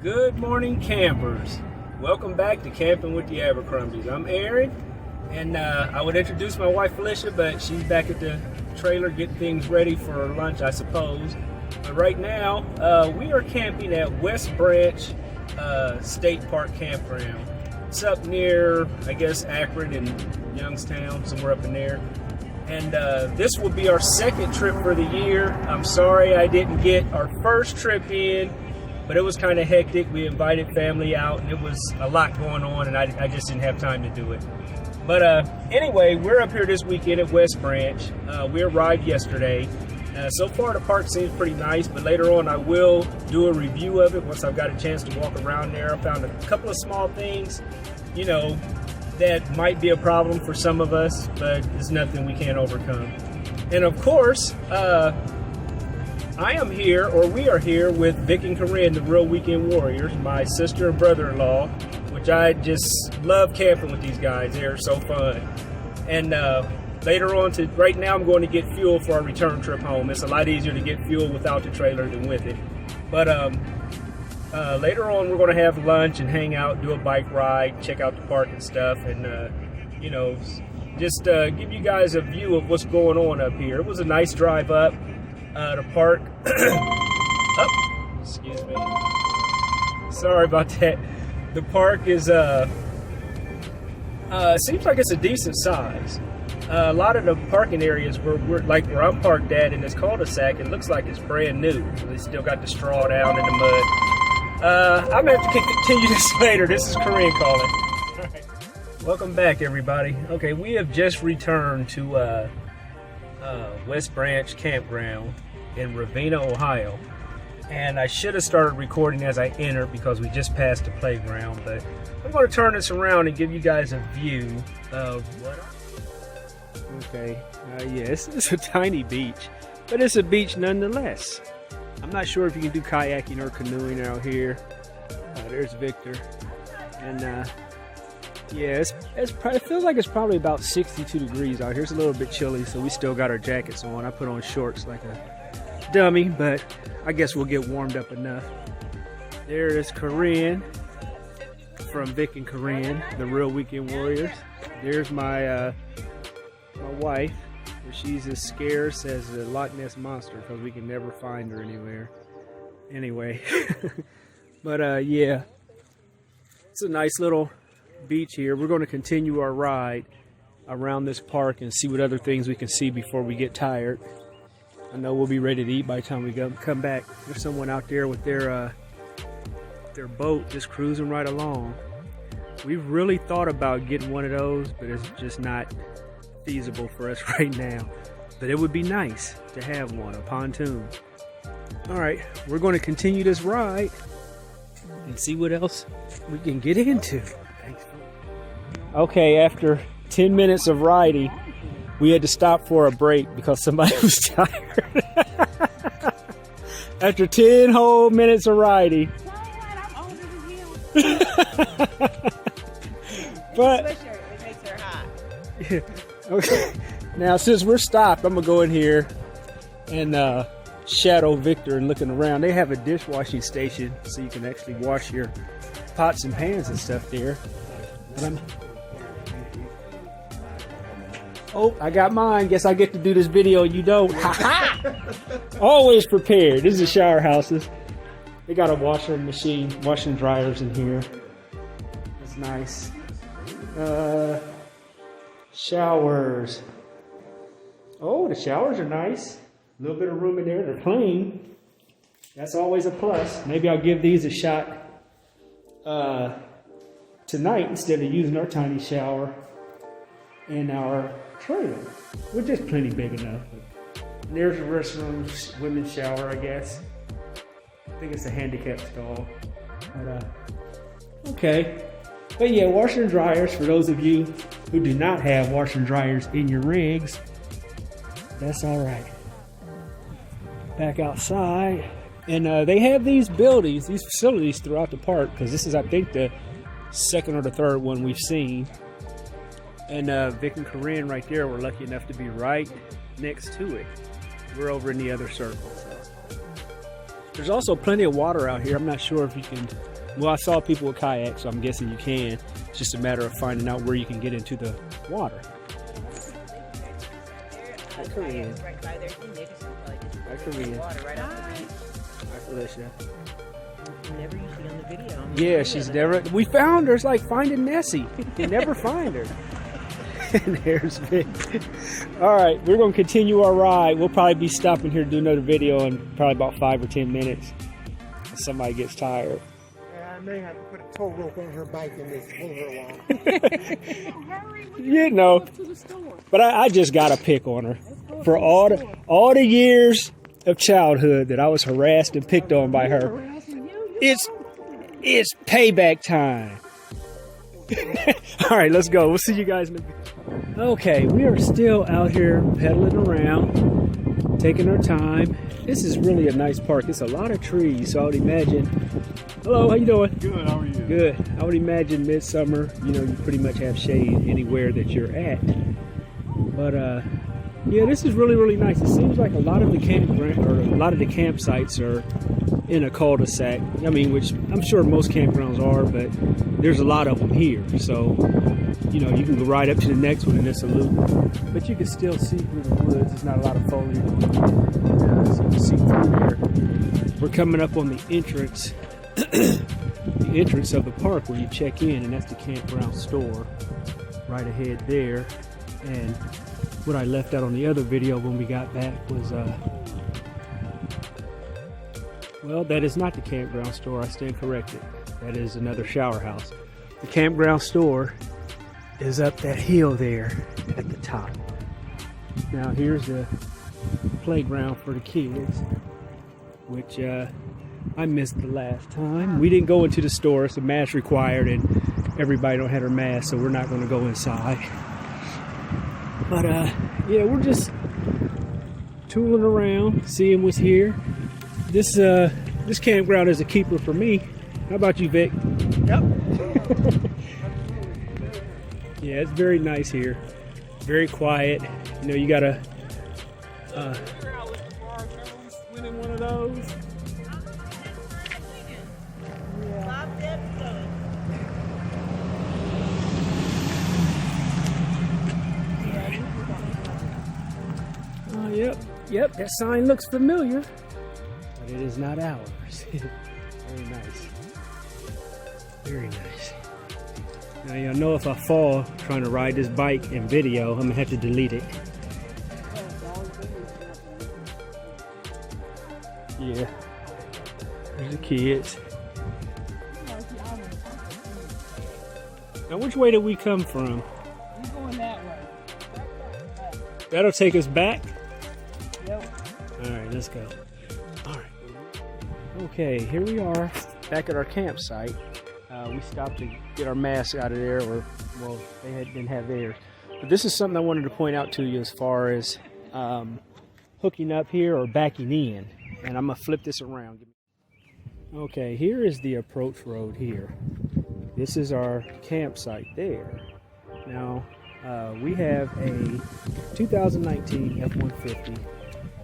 Good morning, campers. Welcome back to Camping with the Abercrombies. I'm Aaron, and I would introduce my wife Felicia, but she's back at the trailer getting things ready for lunch, I suppose. But right now, we are camping at West Branch State Park Campground. It's up near, I guess, Akron and Youngstown, somewhere up in there. And this will be our second trip for the year. I'm sorry I didn't get our first trip in, but it was kind of hectic. We invited family out, and it was a lot going on, and I just didn't have time to do it. But anyway, we're up here this weekend at West Branch. We arrived yesterday. So far, the park seems pretty nice, but later on, I will do a review of it once I've got a chance to walk around there. I found a couple of small things, you know, that might be a problem for some of us, but it's nothing we can't overcome. And of course, I am here, or we are here, with Vic and Corinne, the Real Weekend Warriors, my sister and brother-in-law, which I just love camping with these guys. They're so fun. And later on, right now, I'm going to get fuel for our return trip home. It's a lot easier to get fuel without the trailer than with it. But later on, we're going to have lunch and hang out, do a bike ride, check out the park and stuff, and you know, just give you guys a view of what's going on up here. It was a nice drive up. The park. Oh, excuse me. Sorry about that. The park is seems like it's a decent size. A lot of the parking areas we're like where I'm parked at in this cul-de-sac, it looks like it's brand new. So they still got the straw down in the mud. I'm gonna have to continue this later. This is Corinne calling. All right. Welcome back, everybody. Okay, we have just returned to West Branch Campground in Ravenna, Ohio. And I should have started recording as I entered because we just passed the playground, but I'm going to turn this around and give you guys a view of what Okay, yes, it's a tiny beach, but it's a beach nonetheless. I'm not sure if you can do kayaking or canoeing out here. There's Victor. And yeah, it feels like it's probably about 62 degrees out here. It's a little bit chilly, so we still got our jackets on. I put on shorts like a dummy, but I guess we'll get warmed up enough. There is Corinne from Vic and Corinne, the Real Weekend Warriors. There's my my wife. She's as scarce as the Loch Ness Monster because we can never find her anywhere. Anyway, but yeah, it's a nice little beach here. We're going to continue our ride around this park and see what other things we can see before we get tired. I know we'll be ready to eat by the time we come back. There's someone out there with their boat just cruising right along. We've really thought about getting one of those, but it's just not feasible for us right now. But it would be nice to have one, a pontoon. All right, we're going to continue this ride and see what else we can get into. Okay, after 10 minutes of riding, we had to stop for a break because somebody was tired. After 10 whole minutes of riding. But it makes her hot. Yeah, okay. Now, since we're stopped, I'm gonna go in here and shadow Victor and looking around. They have a dishwashing station, so you can actually wash your pots and pans and stuff there. Oh, I got mine. Guess I get to do this video. You don't. Always prepared. This is shower houses. They got a washer machine, washing dryers in here. That's nice. Showers. Oh, the showers are nice. A little bit of room in there. They're clean. That's always a plus. Maybe I'll give these a shot tonight instead of using our tiny shower in our trailer, which is plenty big enough. And there's a restroom, women's shower, I guess. I think it's a handicap stall. But, okay. But yeah, washer and dryers, for those of you who do not have washer and dryers in your rigs, that's all right. Back outside. And they have these buildings, these facilities throughout the park, because this is, I think, the second or the third one we've seen. And Vic and Corinne right there were lucky enough to be right next to it. We're over in the other circle. So. There's also plenty of water out here. I'm not sure if you can, well, I saw people with kayaks, so I'm guessing you can. It's just a matter of finding out where you can get into the water. Korean. Right by there. They just probably just Hi, Korean. water right off the beach. Hi, Felicia. Never usually on the video. Yeah, she's never. We found her. It's like finding Nessie. You never find her. And there's Vic. All right, we're going to continue our ride. We'll probably be stopping here to do another video in probably about 5 or 10 minutes. If somebody gets tired. I may have to put a tow rope on her bike and just hang her along. You know, but I just got a pick on her for all the years of childhood that I was harassed and picked on by her. It's payback time. All right, let's go. We'll see you guys in a bit. Okay, we are still out here pedaling around, taking our time. This is really a nice park. It's a lot of trees, so I would imagine. Hello, how you doing? Good, how are you? Good. I would imagine midsummer, you know, you pretty much have shade anywhere that you're at. But yeah, this is really, really nice. It seems like a lot of the campsites are in a cul-de-sac. I mean, which I'm sure most campgrounds are, but there's a lot of them here. So, you know, you can go right up to the next one and it's a loop. But you can still see through the woods. There's not a lot of foliage. So you can see through there. We're coming up on the entrance, the entrance of the park where you check in, and that's the campground store right ahead there. And what I left out on the other video when we got back was, well, that is not the campground store. I stand corrected. That is another shower house. The campground store is up that hill there at the top. Now here's the playground for the kids, which I missed the last time. We didn't go into the store. It's a mask required and everybody don't have their mask, so we're not going to go inside. But yeah, we're just tooling around, seeing what's here. This campground is a keeper for me. How about you, Vic? Yep. Yeah, it's very nice here. Very quiet. You know, you gotta winning one of those. Yep, that sign looks familiar, but it is not ours. Very nice. Very nice. Now y'all know if I fall trying to ride this bike in video, I'm gonna have to delete it. Yeah. There's the kids. Now which way did we come from? We're going that way. That'll take us back? Yep. Alright, let's go. Alright. Okay, here we are back at our campsite. We stopped to get our masks out of there, or, well, they didn't have theirs. But this is something I wanted to point out to you as far as hooking up here or backing in. And I'm going to flip this around. Okay, here is the approach road here. This is our campsite there. Now, we have a 2019 F-150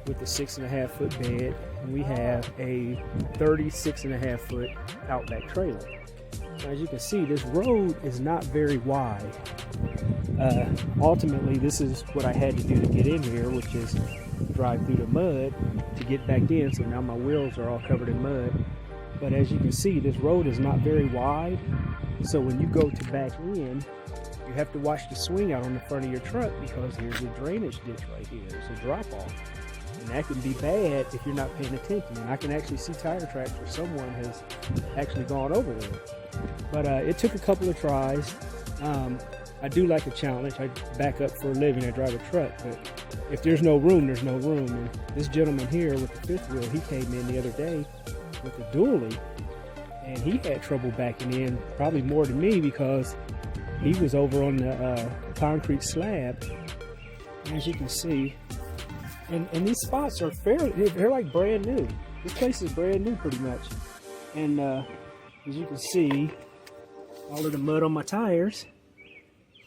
with a 6.5 foot bed, and we have a 36.5 foot Outback trailer. Now, as you can see, this road is not very wide. Ultimately, this is what I had to do to get in here, which is drive through the mud to get back in. So now my wheels are all covered in mud. But as you can see, this road is not very wide. So when you go to back in, you have to watch the swing out on the front of your truck, because there's a drainage ditch right here. It's a drop off. And that can be bad if you're not paying attention. And I can actually see tire tracks where someone has actually gone over there. But it took a couple of tries. I do like a challenge. I back up for a living. I drive a truck. But if there's no room, there's no room. And this gentleman here with the fifth wheel, he came in the other day with a dually, and he had trouble backing in, probably more than me, because he was over on the concrete slab, as you can see. And these spots are they're like brand new. This place is brand new pretty much. And as you can see, all of the mud on my tires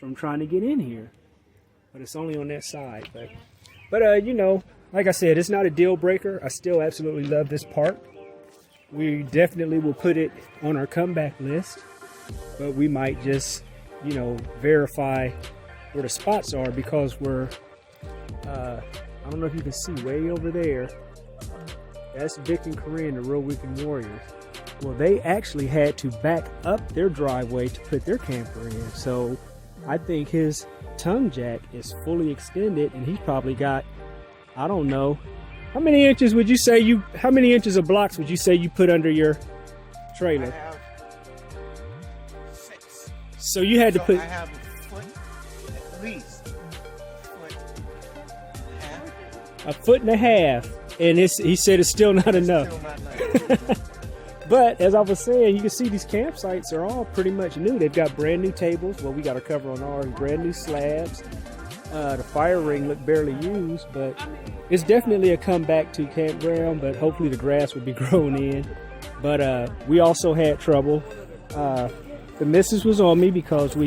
from trying to get in here. But it's only on that side. But you know, like I said, it's not a deal breaker. I still absolutely love this park. We definitely will put it on our comeback list, but we might just, you know, verify where the spots are, because we're, I don't know if you can see way over there. That's Vic and Corinne, the Real Weekend Warriors. Well, they actually had to back up their driveway to put their camper in. So I think his tongue jack is fully extended, and he's probably got, I don't know, how many inches would you say how many inches of blocks would you say you put under your I trailer? have 6. So you had to So put, I have a foot, at least a foot and a half. a foot and a half, and he said it's still not enough. Still not enough. But as I was saying, you can see these campsites are all pretty much new. They've got brand new tables. Well, we got our cover on ours. Brand new slabs. The fire ring looked barely used, but it's definitely a comeback to campground. But hopefully the grass will be grown in. But we also had trouble. The missus was on me because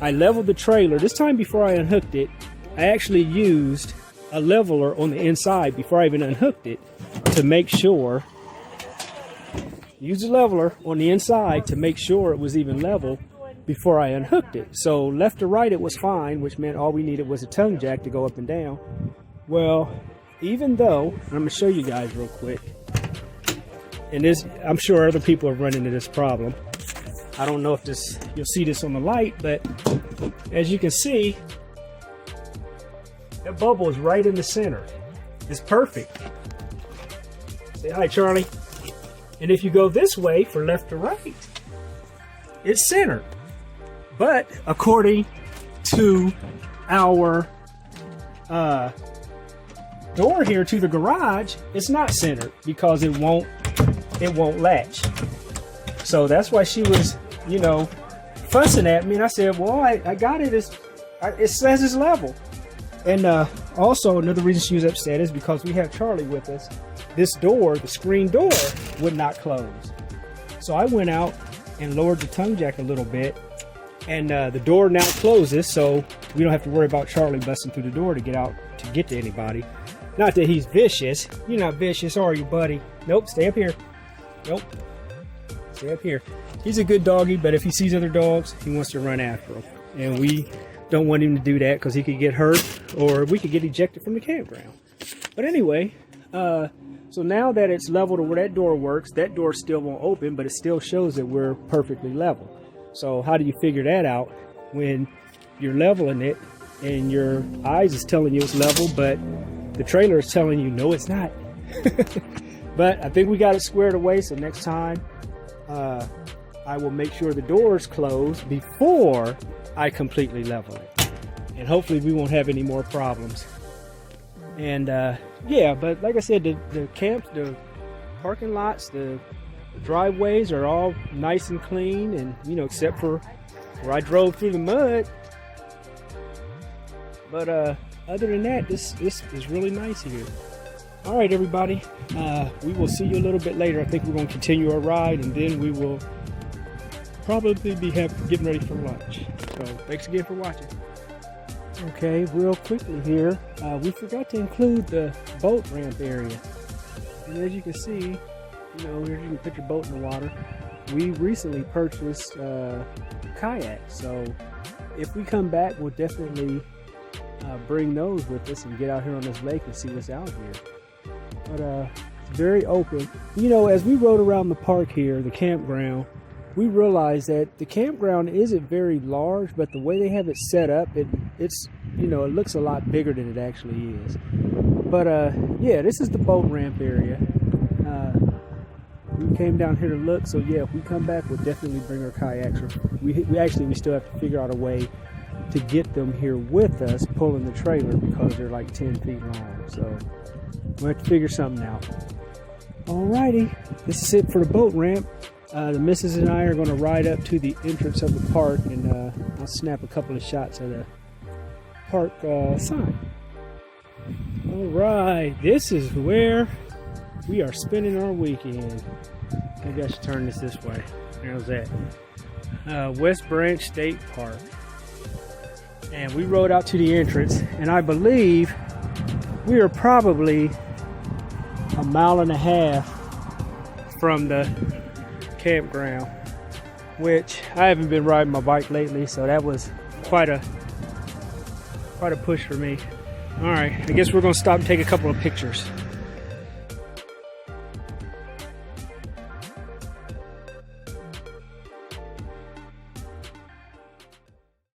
I leveled the trailer. This time before I unhooked it, I actually used a leveler on the inside before I even unhooked it to make sure. Use a leveler on the inside to make sure it was even level before I unhooked it. So left to right it was fine, which meant all we needed was a tongue jack to go up and down. Well, even though, I'm going to show you guys real quick, and this, I'm sure other people are running into this problem. I don't know if you'll see this on the light, but as you can see, that bubble is right in the center. It's perfect. Say hi, Charlie. And if you go this way for left to right, it's centered. But according to our door here to the garage, it's not centered because it won't latch. So that's why she was, you know, fussing at me. And I said, well, I got it. It says it's level. And also another reason she was upset is because we have Charlie with us. This door, the screen door, would not close. So I went out and lowered the tongue jack a little bit, and the door now closes, so we don't have to worry about Charlie busting through the door to get out to get to anybody. Not that he's vicious. You're not vicious, are you, buddy? Nope, stay up here. Nope. Stay up here. He's a good doggy, but if he sees other dogs, he wants to run after them. And we don't want him to do that because he could get hurt, or we could get ejected from the campground. But anyway, so now that it's level to where that door works, that door still won't open, but it still shows that we're perfectly level. So how do you figure that out when you're leveling it and your eyes is telling you it's level, but the trailer is telling you, no, it's not. But I think we got it squared away, so next time I will make sure the doors close before I completely level it. And hopefully we won't have any more problems. And yeah, but like I said, the camps, the parking lots, the driveways are all nice and clean, and you know, except for where I drove through the mud. But other than that, this is really nice here. All right, everybody, we will see you a little bit later. I think we're going to continue our ride, and then we will probably be getting ready for lunch. So thanks again for watching. Okay, real quickly here, we forgot to include the boat ramp area. And as you can see, you know, here you can put your boat in the water. We recently purchased kayaks, so if we come back, we'll definitely bring those with us and get out here on this lake and see what's out here. But it's very open. You know, as we rode around the park here, the campground, we realized that the campground isn't very large, but the way they have it set up, it's, you know, it looks a lot bigger than it actually is. But yeah, this is the boat ramp area. We came down here to look, so yeah, if we come back, we'll definitely bring our kayaks. We still have to figure out a way to get them here with us, pulling the trailer, because they're like 10 feet long. So we'll have to figure something out. Alrighty, this is it for the boat ramp. The missus and I are going to ride up to the entrance of the park, and I'll snap a couple of shots of the park sign. Alright, this is where we are spending our weekend. Maybe I should turn this way. How's that? West Branch State Park. And we rode out to the entrance, and I believe we are probably 1.5 miles from the campground, which I haven't been riding my bike lately, so that was quite a push for me. All right, I guess we're gonna stop and take a couple of pictures.